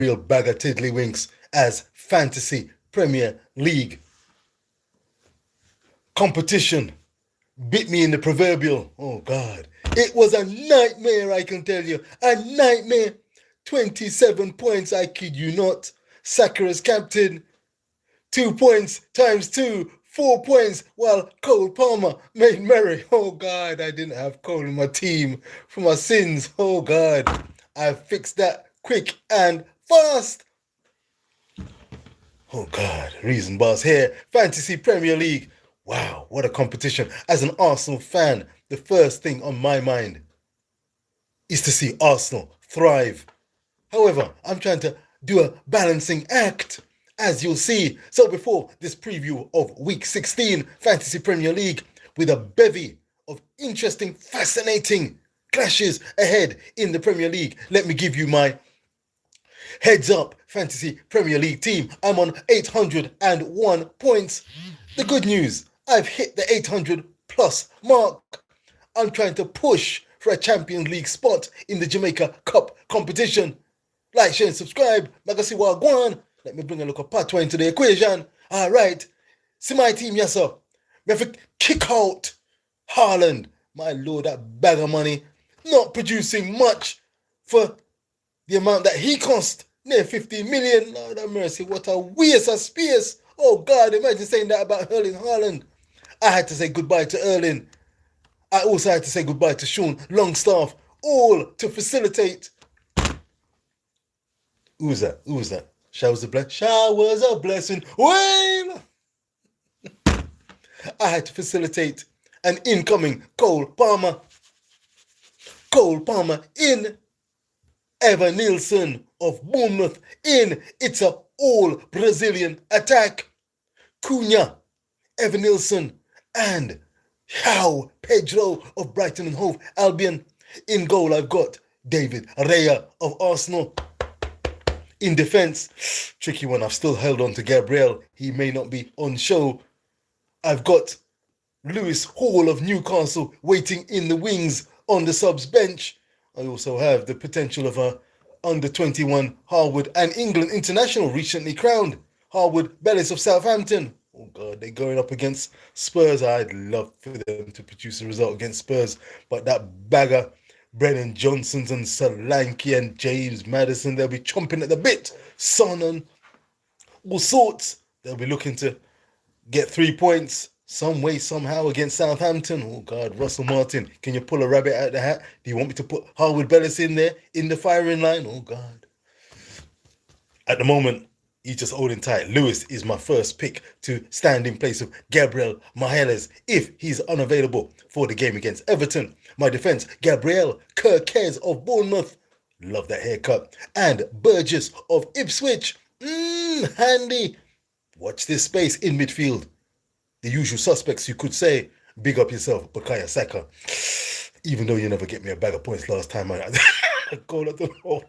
real bag of tiddlywinks as Fantasy Premier League competition bit me in the proverbial. Oh God, it was a nightmare, I can tell you, a nightmare. 27 points, I kid you not. Saka as captain, 2 points times 2, 4 points, while Cole Palmer made merry. Oh God, I didn't have Cole in my team for my sins. Oh God, I fixed that quick and fast. Oh God, Reason Boss here, Fantasy Premier League. Wow, what a competition. As an Arsenal fan, the first thing on my mind is to see Arsenal thrive. However, I'm trying to do a balancing act, as you'll see. So before this preview of Week 16 Fantasy Premier League, with a bevy of interesting, fascinating clashes ahead in the Premier League, let me give you my heads up Fantasy Premier League team. I'm on 801 points. The good news, I've hit the 800 plus mark. I'm trying to push for a Champions League spot in the Jamaica Cup competition. Like, share, and subscribe. Gwaan. Let me bring a look of Patwa into the equation. All right. See my team, yes, sir. We have to kick out Haaland. My lord, that bag of money. Not producing much for the amount that he cost. Near 15 million. Lord have mercy. What a waste of space. Oh, God, imagine saying that about Erling Haaland. I had to say goodbye to Erling. I also had to say goodbye to Sean Longstaff. All to facilitate. Who's that? Who's that? Showers of blessing. Showers of blessing. Well, I had to facilitate an incoming Cole Palmer. Cole Palmer in. Evan Nielsen of Bournemouth in. It's a all Brazilian attack. Cunha, Evan Nielsen, and João Pedro of Brighton and Hove Albion. In goal, I've got David Raya of Arsenal. In defence, tricky one. I've still held on to Gabriel. He may not be on show. I've got Lewis Hall of Newcastle waiting in the wings on the subs bench. I also have the potential of a under-21 Harwood and England international recently crowned. Harwood Bellis of Southampton. Oh God, they're going up against Spurs. I'd love for them to produce a result against Spurs. But that bagger, Brennan Johnsons and Solanke and James Maddison, they'll be chomping at the bit. Son and all sorts. They'll be looking to get 3 points some way, somehow against Southampton. Oh God, Russell Martin, can you pull a rabbit out of the hat? Do you want me to put Harwood Bellis in there in the firing line? Oh God. At the moment, he's just holding tight. Lewis is my first pick to stand in place of Gabriel Magalhaes if he's unavailable for the game against Everton. My defence, Gabriel Kirkez of Bournemouth. Love that haircut. And Burgess of Ipswich. Handy. Watch this space in midfield. The usual suspects, you could say. Big up yourself, Bukayo Saka. Even though you never get me a bag of points last time, I goal at the goal.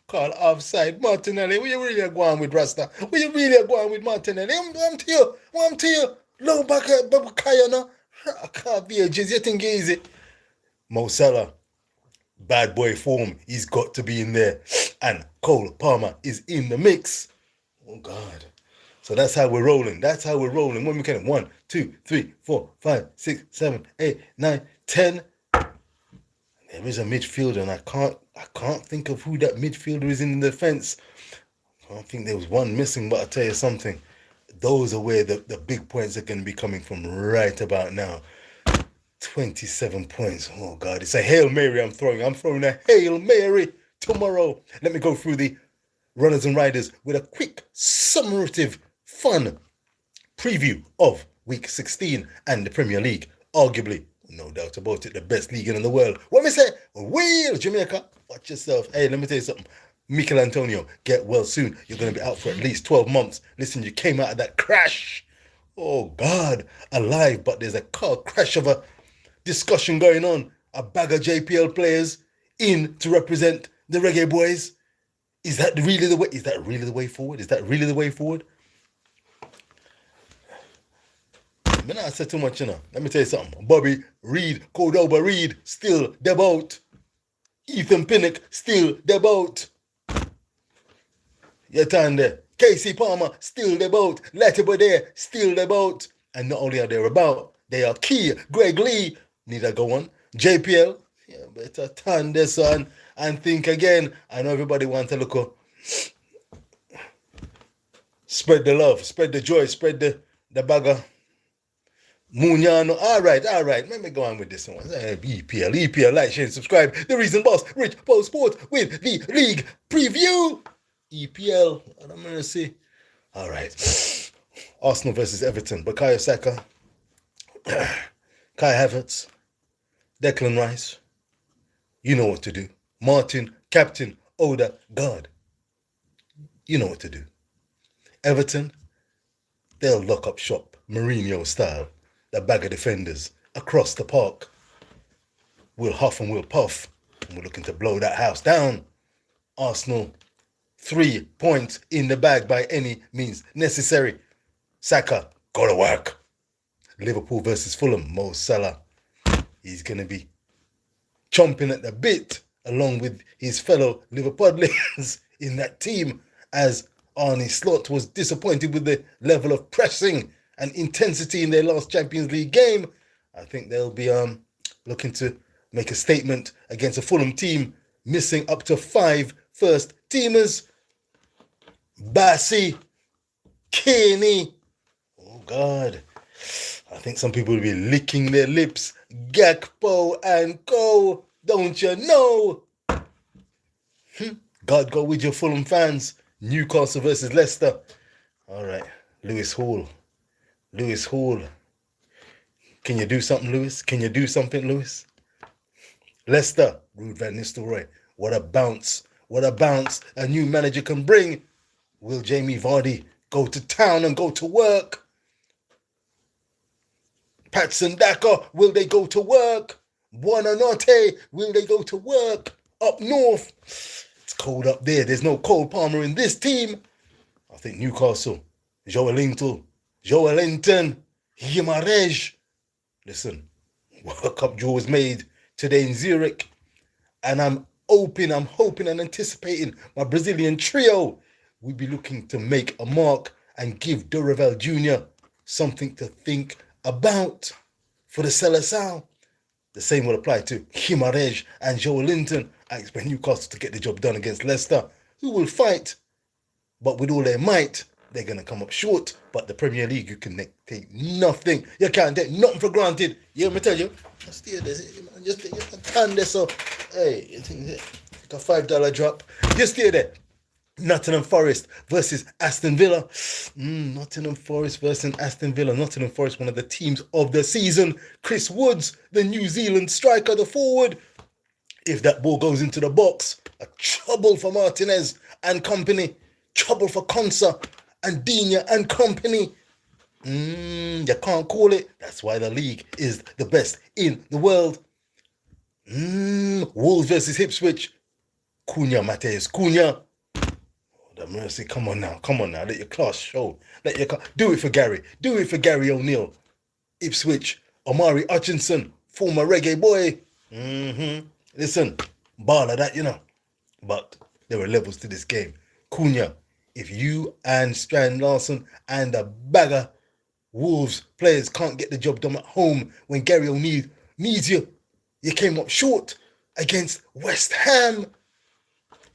Call offside. Martinelli, where you really going with Rasta? Where you really going with Martinelli? I'm to you. Low back at Bukayo now. I can't be a jizz. You think easy? Mo Salah, bad boy form. He's got to be in there. And Cole Palmer is in the mix. Oh God. So that's how we're rolling. When we can 1, 2, 3, 4, 5, 6, 7, 8, 9, 10. There is a midfielder, and I can't think of who that midfielder is in the defence. I don't think there was one missing, but I'll tell you something. Those are where the big points are going to be coming from right about now. 27 points. Oh God, it's a Hail Mary I'm throwing. I'm throwing a Hail Mary tomorrow. Let me go through the runners and riders with a quick, summative, fun preview of Week 16 and the Premier League. Arguably, no doubt about it, the best league in the world. What me say? Well, Jamaica, watch yourself. Hey, let me tell you something. Mikel Antonio, get well soon. You're going to be out for at least 12 months. Listen, you came out of that crash. Oh, God, alive, but there's a car crash of a discussion going on. A bag of JPL players in to represent the Reggae Boys. Is that really the way? Is that really the way forward? I'm not say too much, you know. Let me tell you something. Bobby Reed, Cordoba Reed, still the boat. Ethan Pinnock, still the boat. You turn there. Casey Palmer, still the boat. Letterby there, still the boat. And not only are they about, they are key. Greg Lee, need a go on. JPL, yeah, better turn this on and think again. I know everybody wants to look up. Spread the love, spread the joy, spread the bagger. Munyano. All right. Let me go on with this one. EPL, like, share, subscribe. The Reason Boss, Rich Post Sports with the league preview. EPL, what I'm going to say. All right. Arsenal versus Everton. Bukayo Saka, Kai Havertz, Declan Rice. You know what to do. Martin, Captain, Odegaard. You know what to do. Everton, they'll lock up shop, Mourinho style. The bag of defenders across the park. We'll huff and we'll puff. And we're looking to blow that house down. Arsenal, 3 points in the bag by any means necessary. Saka, gotta work. Liverpool versus Fulham, Mo Salah. He's going to be chomping at the bit along with his fellow Liverpudlians in that team, as Arne Slot was disappointed with the level of pressing and intensity in their last Champions League game. I think they'll be looking to make a statement against a Fulham team missing up to 5 first teamers. Bassey, Kearney. Oh God. I think some people will be licking their lips. Gakpo and Co. Don't you know? God go with your Fulham fans. Newcastle versus Leicester. All right. Lewis Hall. Can you do something, Lewis? Leicester, Ruud van Nistelrooy. What a bounce a new manager can bring. Will Jamie Vardy go to town and go to work? Patson Daka, will they go to work? Buonanotte, will they go to work? Up north, it's cold up there. There's no Cole Palmer in this team. I think Newcastle, Joelinton, Guimarães. Listen, World Cup draw was made today in Zurich, and I'm hoping and anticipating my Brazilian trio will be looking to make a mark and give Dorival Jr. something to think about for the Seleção. The same will apply to Guimarães and Joelinton. I expect Newcastle to get the job done against Leicester, who will fight, but with all their might, they're going to come up short. But the Premier League, you can take nothing. You can't take nothing for granted. You hear me tell you? Just hear this. Just turn this up. Hey, you think a $5 drop. Just hear that. Nottingham Forest versus Aston Villa. Nottingham Forest versus Aston Villa. Nottingham Forest, one of the teams of the season. Chris Woods, the New Zealand striker, the forward. If that ball goes into the box, a trouble for Martinez and company. Trouble for Konsa and Digne and company. You can't call it. That's why the league is the best in the world. Wolves versus Ipswich. Mateus Cunha. The mercy, come on now. Let your class show. Do it for Gary O'Neill. Ipswich, Omari Hutchinson, former reggae boy. Listen, baller that, you know. But there are levels to this game. Cunha, if you and Strand Larson and the bagger Wolves players can't get the job done at home when Gary O'Neill needs you, you came up short against West Ham.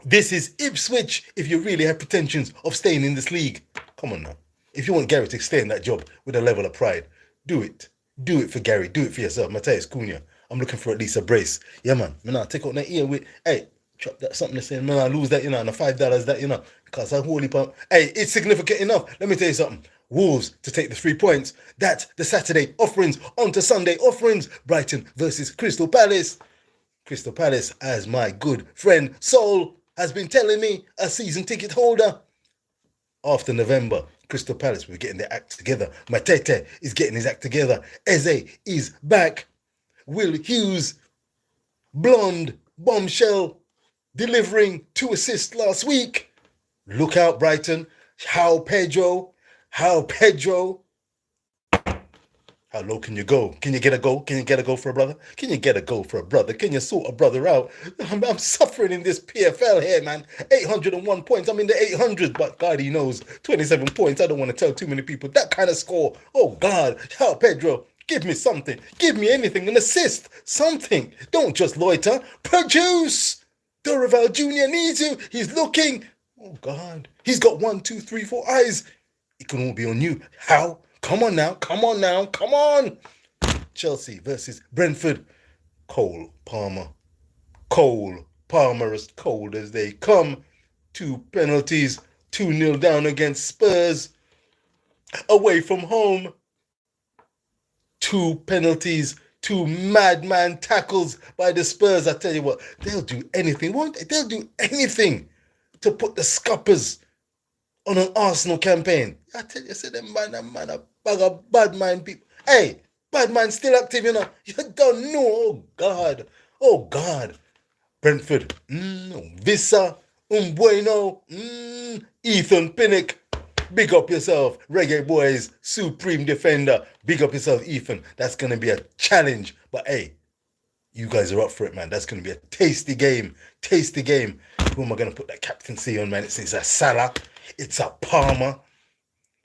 This is Ipswich if you really have pretensions of staying in this league. Come on now. If you want Gary to stay in that job with a level of pride, do it. Do it for Gary. Do it for yourself. Mateus Cunha. I'm looking for at least a brace. Yeah, man. Take out that ear with, hey, chop that something to say, man, I lose that, and the $5 that, because I holy pump. Hey, it's significant enough. Let me tell you something. Wolves to take the 3 points. That's the Saturday offerings. On to Sunday offerings. Brighton versus Crystal Palace. Crystal Palace, as my good friend Sol has been telling me, a season ticket holder. After November, Crystal Palace will be getting their act together. Matete is getting his act together. Eze is back. Will Hughes, blonde, bombshell, delivering 2 assists last week. Look out, Brighton. How Pedro. How low can you go? Can you get a goal? Can you get a goal for a brother? Can you get a goal for a brother? Can you sort a brother out? I'm suffering in this PFL here, man. 801 points. I'm in the 800s, but God, he knows. 27 points. I don't want to tell too many people that kind of score. Oh, God. How, Pedro? Give me something. Give me anything. An assist. Something. Don't just loiter. Produce. Dorival Jr. needs you. He's looking. Oh, God. He's got 1, 2, 3, 4 eyes. It can all be on you. How? Come on now. Come on now. Come on. Chelsea versus Brentford. Cole Palmer. Cole Palmer as cold as they come. 2 penalties. 2-0 down against Spurs. Away from home. 2 penalties. 2 madman tackles by the Spurs. I tell you what, they'll do anything, won't they? They'll do anything to put the scuppers on an Arsenal campaign. I tell you, say them man, a bag of bad mind people. Hey, bad man still active, you know. You don't know. Oh God. Oh God. Brentford. Visa. Bueno. Ethan Pinnock. Big up yourself. Reggae Boys. Supreme Defender. Big up yourself, Ethan. That's going to be a challenge. But hey, you guys are up for it, man. That's going to be a tasty game. Tasty game. Who am I going to put that captaincy on, man? It's a Salah. It's a Palmer.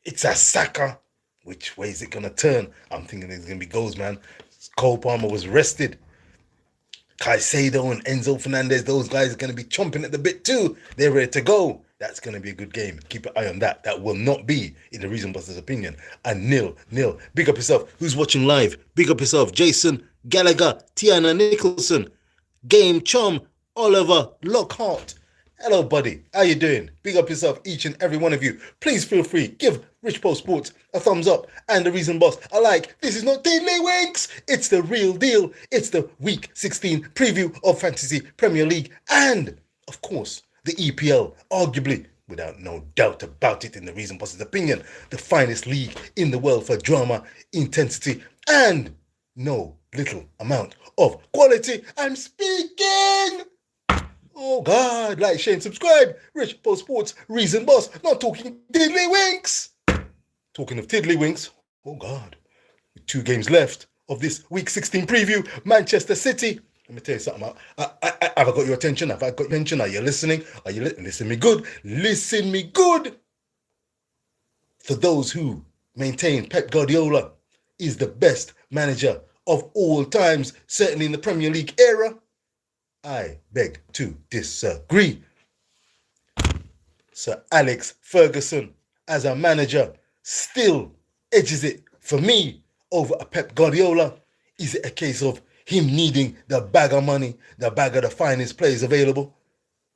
It's a Saka. Which way is it going to turn? I'm thinking there's going to be goals, man. Cole Palmer was rested. Caicedo and Enzo Fernandez, those guys are going to be chomping at the bit too. They're ready to go. That's going to be a good game. Keep an eye on that. That will not be, in the Reason Busters' opinion, a 0-0. Big up yourself. Who's watching live? Big up yourself. Jason Gallagher, Tiana Nicholson, Game Chum, Oliver Lockhart. Hello, buddy. How you doing? Big up yourself, each and every one of you. Please feel free. Give Rich Post Sports a thumbs up and the Reason Boss a like. This is not Tiddlywinks. It's the real deal. It's the Week 16 preview of Fantasy Premier League and, of course, the EPL. Arguably, without no doubt about it, in the Reason Boss's opinion, the finest league in the world for drama, intensity, and no little amount of quality. I'm speaking. Oh God, like, share, and subscribe. Rich Post Sports, Reason Boss. Not talking Tiddlywinks. Talking of Tiddlywinks, oh God, with 2 games left of this Week 16 preview, Manchester City. Let me tell you something. Have I got your attention? Have I got your attention? Are you listening? Are you listen me good? Listen me good. For those who maintain Pep Guardiola is the best manager of all times, certainly in the Premier League era, I beg to disagree. Sir Alex Ferguson, as a manager, still edges it for me over a Pep Guardiola. Is it a case of him needing the bag of money, the bag of the finest players available?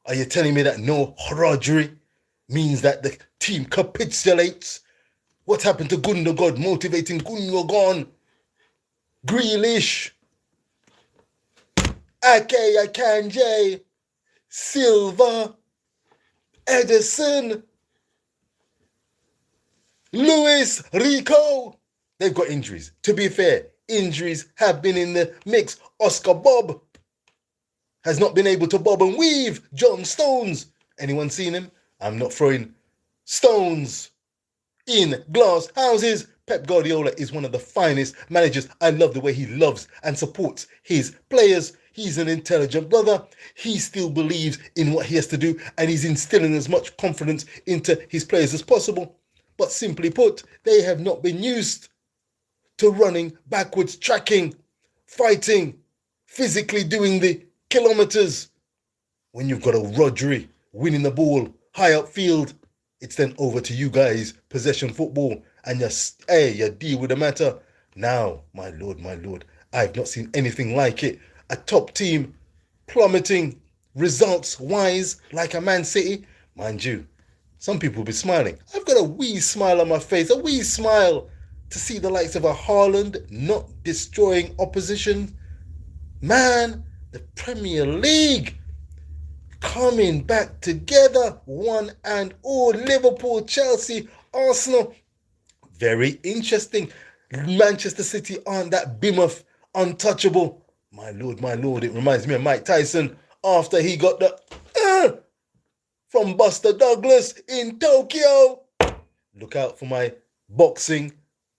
Are you telling me that no Rodri means that the team capitulates? What happened to Gundogan motivating Gundogan? Grealish, Ake Akanji, Silva, Edison, Luis Rico. They've got injuries. To be fair, injuries have been in the mix. Oscar Bob has not been able to bob and weave. John Stones. Anyone seen him? I'm not throwing stones in glass houses. Pep Guardiola is one of the finest managers. I love the way he loves and supports his players. He's an intelligent brother. He still believes in what he has to do, and he's instilling as much confidence into his players as possible. But simply put, they have not been used to running backwards, tracking, fighting, physically doing the kilometers. When you've got a Rodri winning the ball high upfield, it's then over to you guys, possession football, and you deal with the matter. Now, my lord, I've not seen anything like it. A top team plummeting results-wise like a Man City. Mind you, some people will be smiling. I've got a wee smile on my face, a wee smile to see the likes of a Haaland not destroying opposition. Man, the Premier League coming back together, one and all. Liverpool, Chelsea, Arsenal. Very interesting. Manchester City aren't that behemoth, untouchable. My lord, it reminds me of Mike Tyson after he got the from Buster Douglas in Tokyo. Look out for my boxing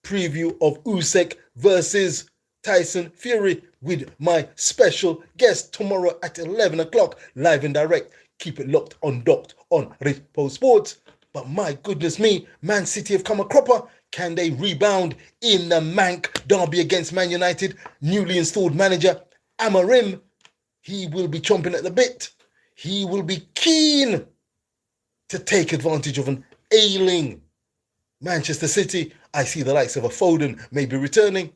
preview of Usyk versus Tyson Fury with my special guest tomorrow at 11 o'clock, live and direct. Keep it locked on Docked on Rich Post Sports. But my goodness me, Man City have come a cropper. Can they rebound in the Manc derby against Man United? Newly installed manager Amarim, he will be chomping at the bit. He will be keen to take advantage of an ailing Manchester City. I see the likes of a Foden maybe returning.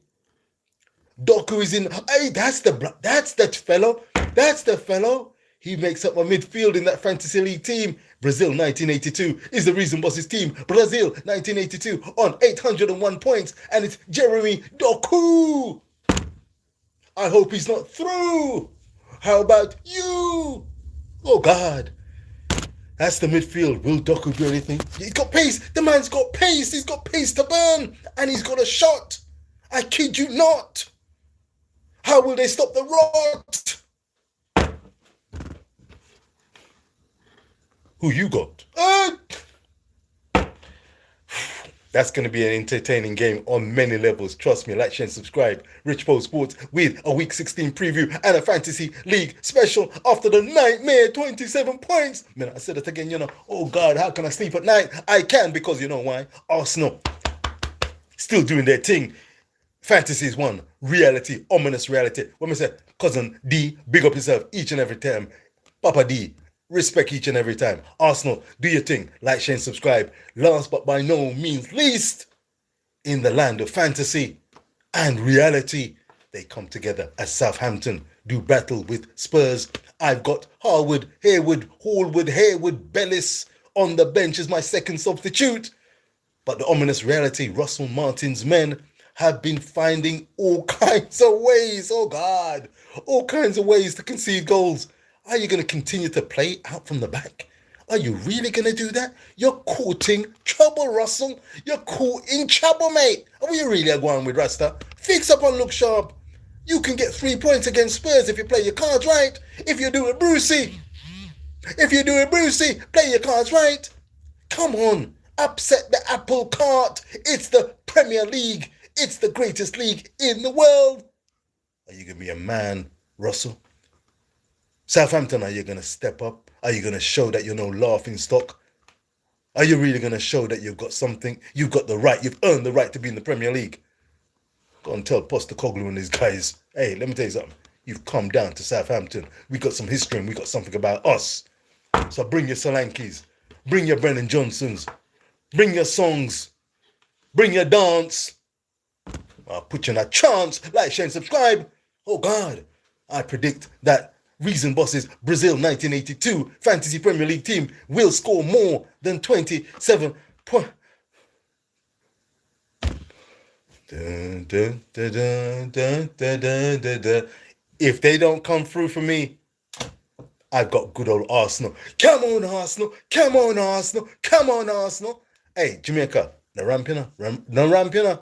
Doku is in. Hey, that's that fellow. That's the fellow. He makes up my midfield in that fantasy league team. Brazil 1982 is the reason boss's team. Brazil 1982 on 801 points, and it's Jeremy Doku. I hope he's not through. How about you? Oh God. That's the midfield. Will Doku do anything? He's got pace. The man's got pace. He's got pace to burn. And he's got a shot. I kid you not. How will they stop the rot? Who you got? That's going to be an entertaining game on many levels. Trust me, like, share, and subscribe. Rich Post Sports with a Week 16 preview and a Fantasy League special after the nightmare 27 points. Man, I said it again, oh God, how can I sleep at night? I can, because you know why? Arsenal still doing their thing. Fantasy is one. Reality, ominous reality. When we say, Cousin D, big up yourself each and every time. Papa D, respect each and every time. Arsenal, do your thing. Like, share, and subscribe. Last but by no means least, in the land of fantasy and reality, they come together as Southampton do battle with Spurs. I've got Harwood, Harewood, Hallwood, Harewood, Bellis on the bench as my second substitute. But the ominous reality, Russell Martin's men have been finding all kinds of ways, oh God, all kinds of ways to concede goals. Are you going to continue to play out from the back? Are you really going to do that? You're courting trouble, Russell. You're courting trouble, mate. Are you really going with Rasta? Fix up and look sharp. You can get 3 points against Spurs if you play your cards right. If you do it, Brucey. Play your cards right. Come on. Upset the apple cart. It's the Premier League. It's the greatest league in the world. Are you going to be a man, Russell? Southampton, are you going to step up? Are you going to show that you're no laughing stock? Are you really going to show that you've got something? You've got the right. You've earned the right to be in the Premier League. Go and tell Postecoglou and his guys, hey, let me tell you something. You've come down to Southampton. We got some history and we got something about us. So bring your Solankis. Bring your Brennan Johnsons. Bring your songs. Bring your dance. I'll put you in a chance. Like, share, and subscribe. Oh God, I predict that Reason Boss's Brazil 1982 Fantasy Premier League team will score more than 27 points. If they don't come through for me, I've got good old Arsenal. Come on, Arsenal. Come on, Arsenal. Come on, Arsenal. Hey, Jamaica, no rampina.